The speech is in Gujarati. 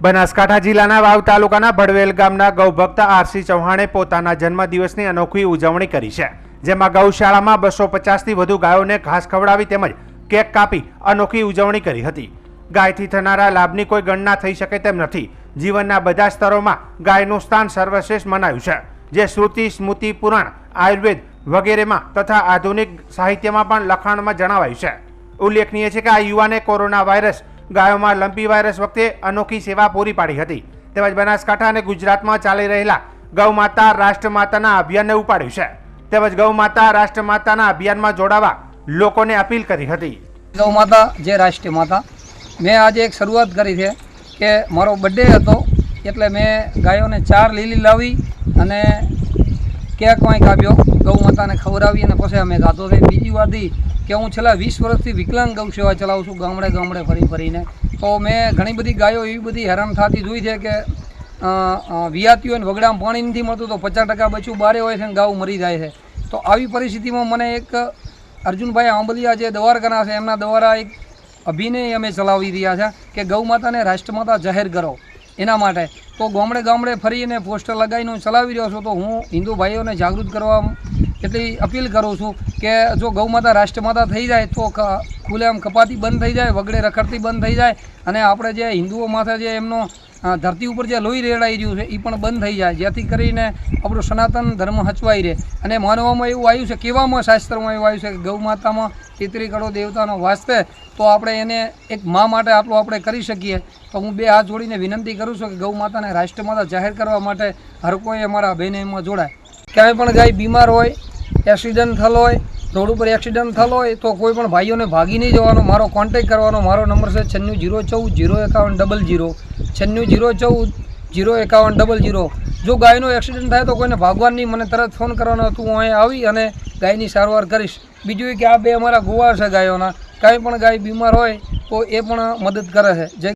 બનાસકાંઠા જિલ્લાના વાવ તાલુકાના ભડવેલ ગામના ગૌભક્ત આરસી ચૌહાણે પોતાના જન્મદિવસની અનોખી ઉજવણી કરી છે, જેમાં ગૌશાળામાં 250થી વધુ ગાયોને ઘાસ ખવડાવી તેમજ કેક કાપી અનોખી ઉજવણી કરી હતી। ગાયથી થનારા લાભની કોઈ ગણના થઈ શકે તેમ નથી। જીવનના બધા સ્તરોમાં ગાયનું સ્થાન સર્વશ્રેષ્ઠ મનાયું છે, જે શ્રુતિ, સ્મૃતિ, પુરાણ, આયુર્વેદ વગેરેમાં તથા આધુનિક સાહિત્યમાં પણ લખાણમાં જણાવાયું છે। ઉલ્લેખનીય છે કે આ યુવાને કોરોના વાયરસ, ગાયોમાં લંપી વાયરસ વખતે અનોખી સેવા પૂરી પાડી હતી। તેમજ બનાસકાંઠા અને ગુજરાતમાં ચાલી રહેલા ગૌમાતા રાષ્ટ્રમાતાના અભિયાનને ઉપાડ્યું છે, તેમજ ગૌમાતા રાષ્ટ્રમાતાના અભિયાનમાં જોડાવા લોકોને અપીલ કરી હતી। ગૌમાતા જે રાષ્ટ્રીય માતા, મેં આજે એક શરૂઆત કરી છે કે મારો બર્થડે હતો એટલે મેં ગાયોને 4 લીલી લાવી અને કેક વાંઈ કાપ્યો, ગૌમાતાને ખવડાવી અને પછી અમે ગાતો છે। બીજી વાત એ કે હું છેલ્લા 20 વર્ષથી વિકલાંગ ગૌ સેવા ચલાવું છું, ગામડે ગામડે ફરીને। તો મેં ઘણી બધી ગાયો એવી બધી હેરાન થતી જોઈ છે કે વિયાતી હોય ને વગડામાં પાણી નથી મળતું તો 50% બચ્ચું બારે હોય છે ને ગાઉ મરી જાય છે। તો આવી પરિસ્થિતિમાં મને એક અર્જુનભાઈ આંબલિયા જે દ્વારકાના છે એમના દ્વારા એક અભિનય અમે ચલાવી રહ્યા છે કે ગૌ માતાને રાષ્ટ્રમાતા જાહેર કરો એના માટે। તો ગામડે ગામડે ફરીને પોસ્ટર લગાવીને ચલાવી રહ્યો છું। તો હું હિન્દુ ભાઈઓને જાગૃત કરવા એટલી અપીલ કરું છું કે જો ગૌ માતા રાષ્ટ્રમાતા થઈ જાય તો ખુલ્લેઆમ કપાતી બંધ થઈ જાય, વગડે રખડતી બંધ થઈ જાય અને આપણે જે હિન્દુઓ માથે જે એમનો ધરતી ઉપર જે લોહી રેડાઈ રહ્યું છે એ પણ બંધ થઈ જાય, જેથી કરીને આપણું સનાતન ધર્મ હચવાઈ રહે। અને માનવામાં એવું આવ્યું છે, કહેવામાં શાસ્ત્રમાં એવું આવ્યું છે કે ગૌ માતામાં 33 કરોડ દેવતાનો વાસ છે, તો આપણે એને એક મા માટે આટલું આપણે કરી શકીએ। તો હું 2 હાથ જોડીને વિનંતી કરું છું કે ગૌ માતાને રાષ્ટ્રમાતા જાહેર કરવા માટે હર કોઈ અમારા અભિનયમાં જોડાય। ક્યાંય પણ ગાય બીમાર હોય, એક્સિડન્ટ થયેલો હોય, રોડ ઉપર એક્સિડન્ટ થયેલો હોય તો કોઈ પણ ભાઈઓને ભાગી નહીં જવાનો, મારો કોન્ટેક કરવાનો। મારો નંબર છે 96 014 051 00, 96 014 051 00। જો ગાયનો એક્સિડન્ટ થાય તો કોઈને ભાગવાનું નહીં, મને તરત ફોન કરવાનો, તું અહીં આવી અને ગાયની સારવાર કરીશ। બીજું એ કે આ 2 અમારા ગોવા છે ગાયોના, કાંઈ પણ ગાય બીમાર હોય તો એ પણ મદદ કરે છે। જય